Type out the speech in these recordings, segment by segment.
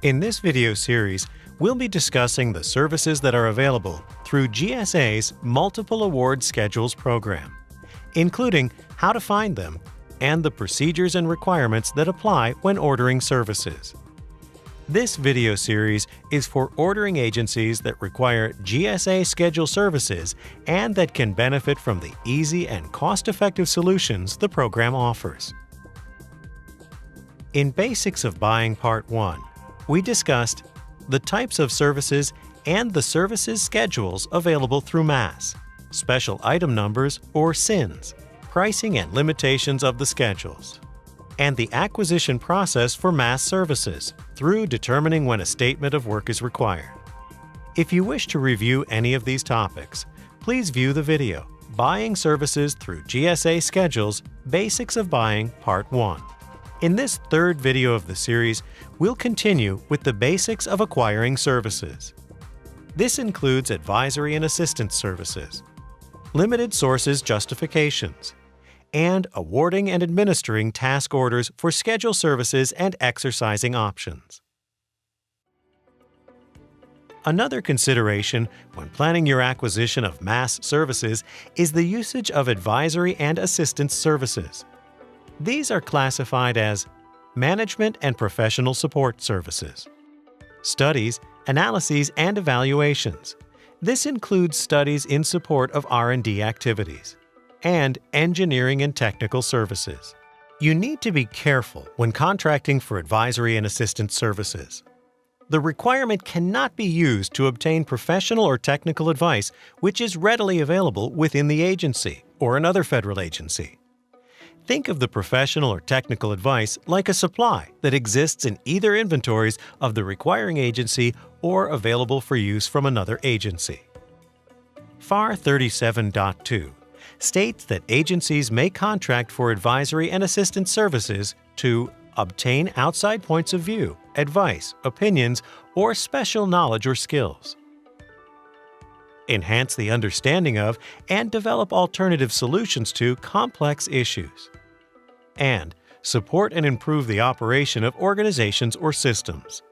In this video series, we'll be discussing the services that are available through GSA's Multiple Award Schedules program, including how to find them and the procedures and requirements that apply when ordering services. This video series is for ordering agencies that require GSA schedule services and that can benefit from the easy and cost-effective solutions the program offers. In Basics of Buying Part 1, we discussed the types of services and the services schedules available through MAS, special item numbers or SINs, pricing and limitations of the schedules, and the acquisition process for MAS services through determining when a statement of work is required. If you wish to review any of these topics, please view the video Buying Services Through GSA Schedules Basics of Buying Part 1. In this third video of the series, we'll continue with the basics of acquiring services. This includes advisory and assistance services, limited sources justifications, and awarding and administering task orders for schedule services and exercising options. Another consideration when planning your acquisition of MAS services is the usage of advisory and assistance services. These are classified as management and professional support services, studies, analyses, and evaluations. This includes studies in support of R&D activities, and engineering and technical services. You need to be careful when contracting for advisory and assistance services. The requirement cannot be used to obtain professional or technical advice which is readily available within the agency or another federal agency. Think of the professional or technical advice like a supply that exists in either inventories of the requiring agency or available for use from another agency. FAR 37.2 states that agencies may contract for advisory and assistance services to obtain outside points of view, advice, opinions, or special knowledge or skills, enhance the understanding of and develop alternative solutions to complex issues, and support and improve the operation of organizations or systems.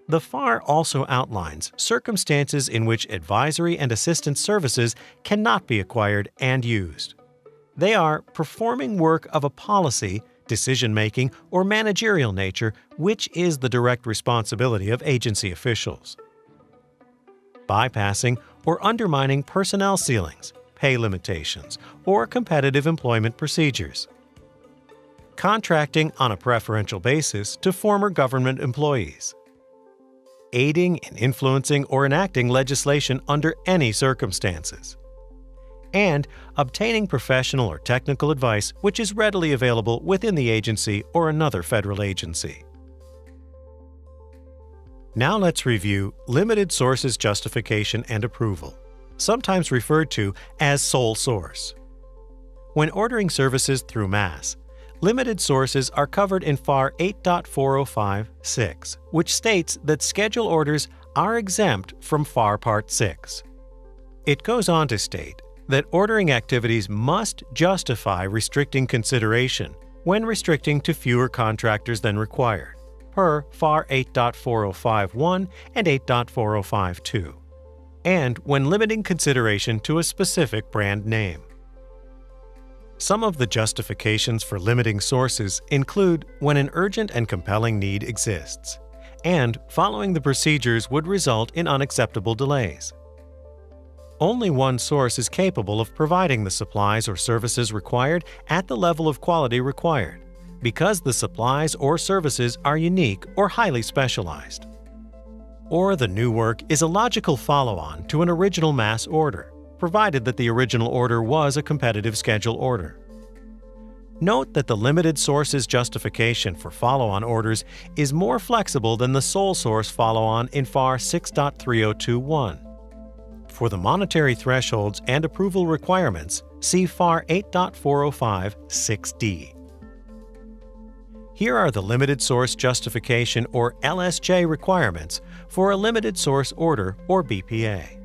The FAR also outlines circumstances in which advisory and assistance services cannot be acquired and used. They are performing work of a policy, decision-making, or managerial nature which is the direct responsibility of agency officials, bypassing or undermining personnel ceilings, pay limitations, or competitive employment procedures, contracting on a preferential basis to former government employees, aiding in influencing or enacting legislation under any circumstances, and obtaining professional or technical advice which is readily available within the agency or another federal agency. Now let's review limited sources justification and approval, sometimes referred to as sole source. When ordering services through MAS, limited sources are covered in FAR 8.405.6, which states that schedule orders are exempt from FAR Part 6. It goes on to state that ordering activities must justify restricting consideration when restricting to fewer contractors than required, per FAR 8.405.1 and 8.405.2, and when limiting consideration to a specific brand name. Some of the justifications for limiting sources include when an urgent and compelling need exists, and following the procedures would result in unacceptable delays. Only one source is capable of providing the supplies or services required at the level of quality required, because the supplies or services are unique or highly specialized. Or the new work is a logical follow-on to an original MAS order, provided that the original order was a competitive schedule order. Note that the limited sources justification for follow-on orders is more flexible than the sole source follow-on in FAR 6.3021. For the monetary thresholds and approval requirements, see FAR 8.405.6d. Here are the limited source justification or LSJ requirements for a limited source order or BPA.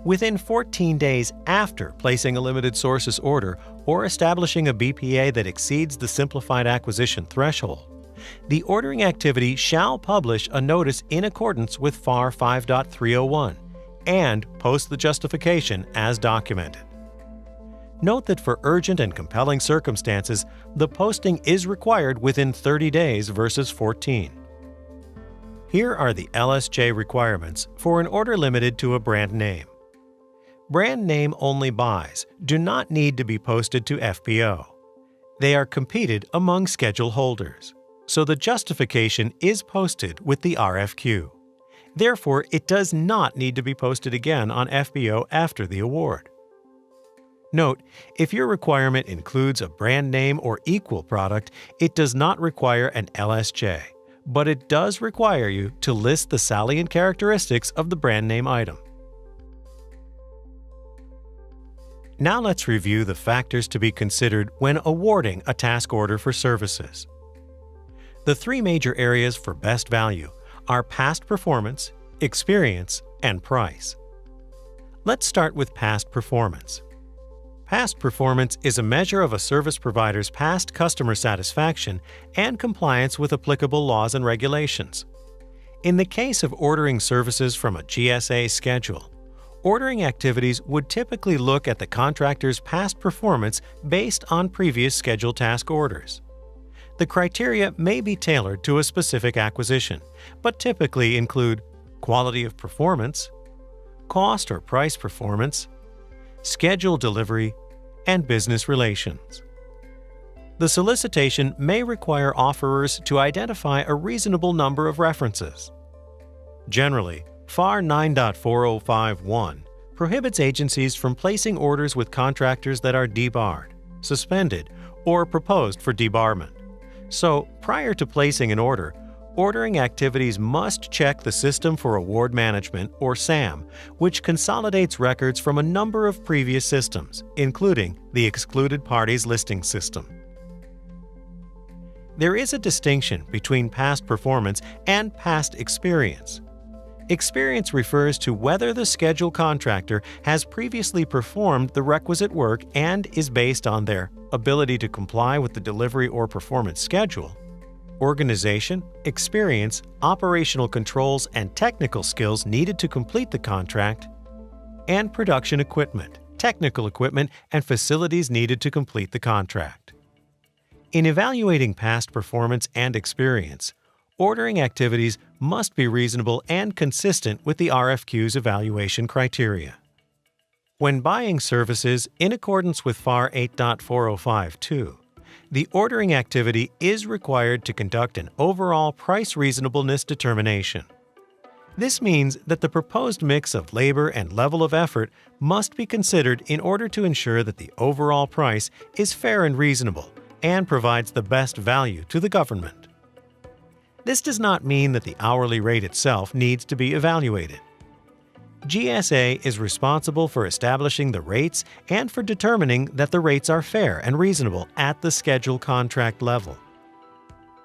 Within 14 days after placing a limited sources order or establishing a BPA that exceeds the simplified acquisition threshold, the ordering activity shall publish a notice in accordance with FAR 5.301 and post the justification as documented. Note that for urgent and compelling circumstances, the posting is required within 30 days versus 14. Here are the LSJ requirements for an order limited to a brand name. Brand name only buys do not need to be posted to FPO. They are competed among schedule holders, so the justification is posted with the RFQ. Therefore, it does not need to be posted again on FPO after the award. Note, if your requirement includes a brand name or equal product, it does not require an LSJ, but it does require you to list the salient characteristics of the brand name item. Now let's review the factors to be considered when awarding a task order for services. The three major areas for best value are past performance, experience, and price. Let's start with past performance. Past performance is a measure of a service provider's past customer satisfaction and compliance with applicable laws and regulations. In the case of ordering services from a GSA schedule, ordering activities would typically look at the contractor's past performance based on previous scheduled task orders. The criteria may be tailored to a specific acquisition, but typically include quality of performance, cost or price performance, schedule delivery, and business relations. The solicitation may require offerers to identify a reasonable number of references. Generally, FAR 9.4051 prohibits agencies from placing orders with contractors that are debarred, suspended, or proposed for debarment. So, prior to placing an order, ordering activities must check the System for Award Management, or SAM, which consolidates records from a number of previous systems, including the Excluded Parties Listing System. There is a distinction between past performance and past experience. Experience refers to whether the schedule contractor has previously performed the requisite work and is based on their ability to comply with the delivery or performance schedule, organization, experience, operational controls, and technical skills needed to complete the contract, and production equipment, technical equipment, and facilities needed to complete the contract. In evaluating past performance and experience, ordering activities must be reasonable and consistent with the RFQ's evaluation criteria. When buying services in accordance with FAR 8.4052, the ordering activity is required to conduct an overall price reasonableness determination. This means that the proposed mix of labor and level of effort must be considered in order to ensure that the overall price is fair and reasonable and provides the best value to the government. This does not mean that the hourly rate itself needs to be evaluated. GSA is responsible for establishing the rates and for determining that the rates are fair and reasonable at the schedule contract level.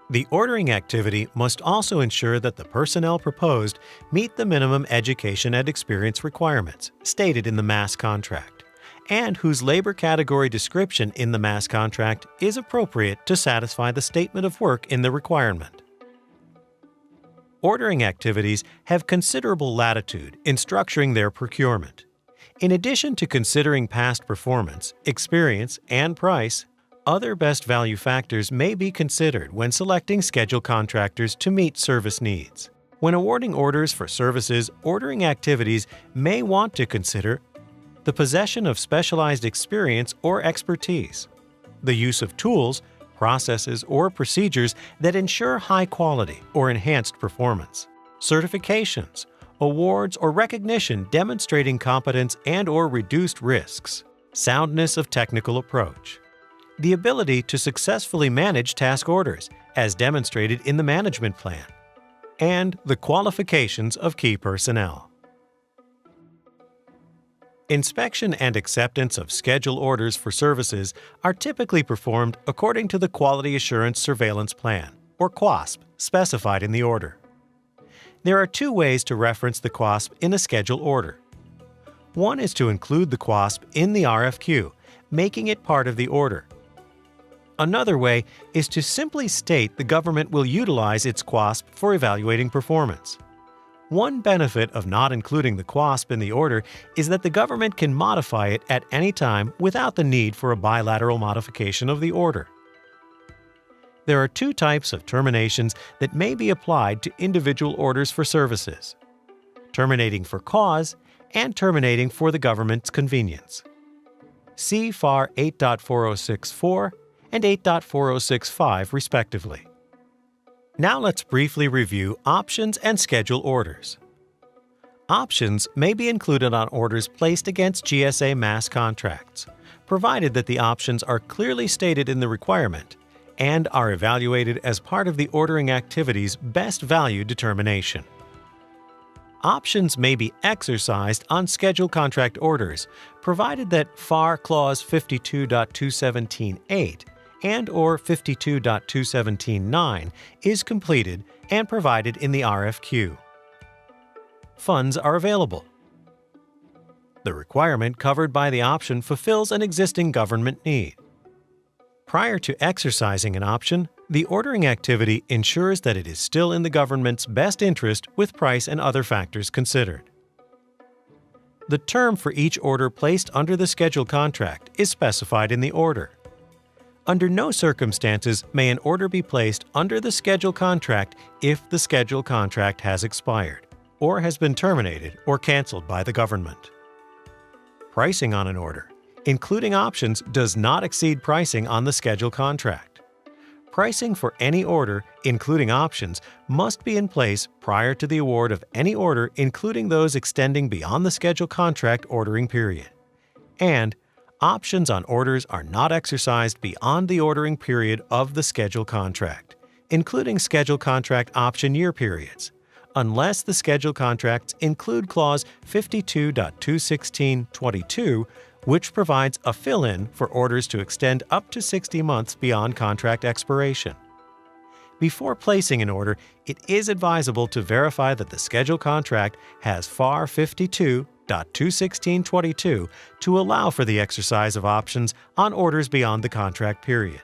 The ordering activity must also ensure that the personnel proposed meet the minimum education and experience requirements stated in the MAS contract, and whose labor category description in the MAS contract is appropriate to satisfy the statement of work in the requirement. Ordering activities have considerable latitude in structuring their procurement. In addition to considering past performance, experience, and price, other best value factors may be considered when selecting schedule contractors to meet service needs. When awarding orders for services, ordering activities may want to consider the possession of specialized experience or expertise, the use of tools, processes, or procedures that ensure high quality or enhanced performance, certifications, awards, or recognition demonstrating competence and/or reduced risks, soundness of technical approach, the ability to successfully manage task orders, as demonstrated in the management plan, and the qualifications of key personnel. Inspection and acceptance of schedule orders for services are typically performed according to the Quality Assurance Surveillance Plan, or QASP, specified in the order. There are two ways to reference the QASP in a schedule order. One is to include the QASP in the RFQ, making it part of the order. Another way is to simply state the government will utilize its QASP for evaluating performance. One benefit of not including the QASP in the order is that the government can modify it at any time without the need for a bilateral modification of the order. There are two types of terminations that may be applied to individual orders for services: terminating for cause and terminating for the government's convenience. See FAR 8.4064 and 8.4065 respectively. Now let's briefly review options and schedule orders. Options may be included on orders placed against GSA mass contracts, provided that the options are clearly stated in the requirement and are evaluated as part of the ordering activity's best value determination. Options may be exercised on schedule contract orders, provided that FAR Clause 52.217.8 and/or 52.217.9 is completed and provided in the RFQ. Funds are available. The requirement covered by the option fulfills an existing government need. Prior to exercising an option, the ordering activity ensures that it is still in the government's best interest with price and other factors considered. The term for each order placed under the schedule contract is specified in the order. Under no circumstances may an order be placed under the schedule contract if the schedule contract has expired, or has been terminated or canceled by the government. Pricing on an order, including options, does not exceed pricing on the schedule contract. Pricing for any order, including options, must be in place prior to the award of any order, including those extending beyond the schedule contract ordering period. And options on orders are not exercised beyond the ordering period of the schedule contract, including schedule contract option year periods, unless the schedule contracts include Clause 52.216.22, which provides a fill-in for orders to extend up to 60 months beyond contract expiration. Before placing an order, it is advisable to verify that the schedule contract has FAR 52.216.22 to allow for the exercise of options on orders beyond the contract period.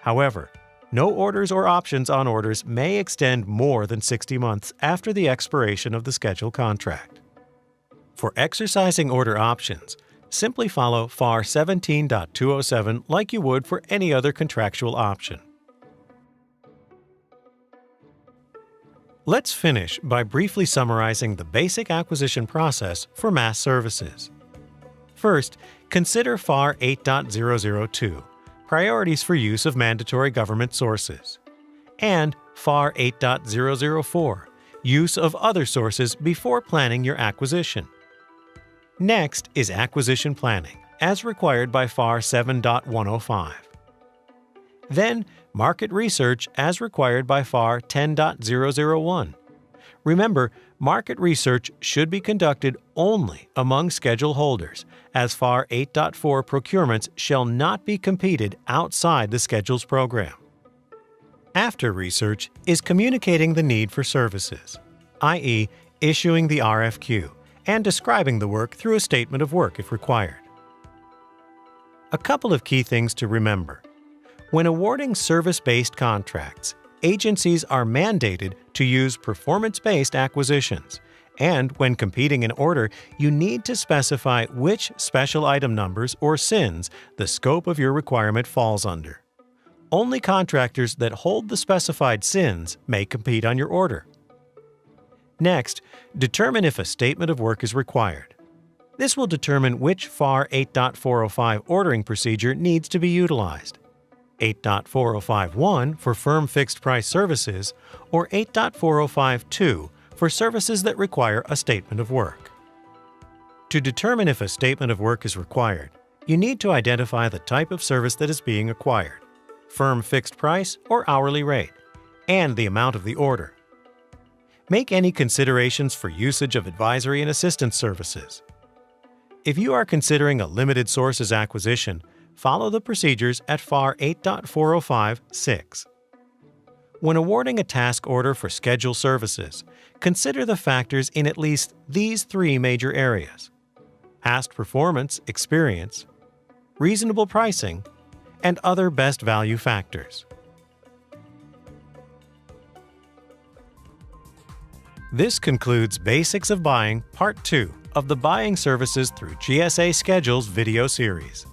However, no orders or options on orders may extend more than 60 months after the expiration of the schedule contract. For exercising order options, simply follow FAR 17.207 like you would for any other contractual option. Let's finish by briefly summarizing the basic acquisition process for mass services. First, consider FAR 8.002, Priorities for Use of Mandatory Government Sources, and FAR 8.004, Use of Other Sources before planning your acquisition. Next is acquisition planning, as required by FAR 7.105. Then, market research as required by FAR 10.001. Remember, market research should be conducted only among schedule holders, as FAR 8.4 procurements shall not be competed outside the schedule's program. After research is communicating the need for services, i.e., issuing the RFQ, and describing the work through a statement of work if required. A couple of key things to remember. When awarding service-based contracts, agencies are mandated to use performance-based acquisitions, and when competing an order, you need to specify which special item numbers or SINs the scope of your requirement falls under. Only contractors that hold the specified SINs may compete on your order. Next, determine if a statement of work is required. This will determine which FAR 8.405 ordering procedure needs to be utilized: 8.405.1 for firm fixed-price services, or 8.405.2 for services that require a statement of work. To determine if a statement of work is required, you need to identify the type of service that is being acquired, firm fixed price or hourly rate, and the amount of the order. Make any considerations for usage of advisory and assistance services. If you are considering a limited sources acquisition, follow the procedures at FAR 8.405.6. When awarding a task order for schedule services, consider the factors in at least these 3 major areas: past performance, experience, reasonable pricing, and other best value factors. This concludes Basics of Buying Part 2 of the Buying Services Through GSA Schedules video series.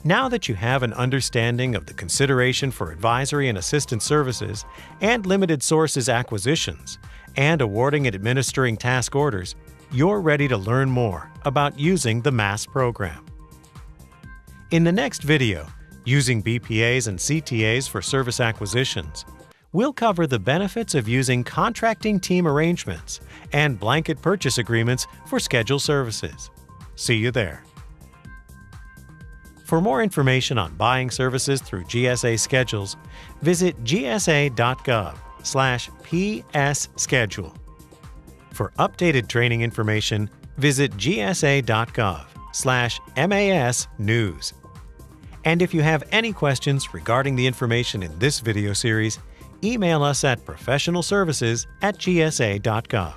Now that you have an understanding of the consideration for advisory and assistance services and limited sources acquisitions, and awarding and administering task orders, you're ready to learn more about using the MAS program. In the next video, Using BPAs and CTAs for Service Acquisitions, we'll cover the benefits of using contracting team arrangements and blanket purchase agreements for scheduled services. See you there. For more information on buying services through GSA schedules, visit gsa.gov/psschedule. For updated training information, visit gsa.gov/MAS-news. And if you have any questions regarding the information in this video series, email us at professionalservices@gsa.gov.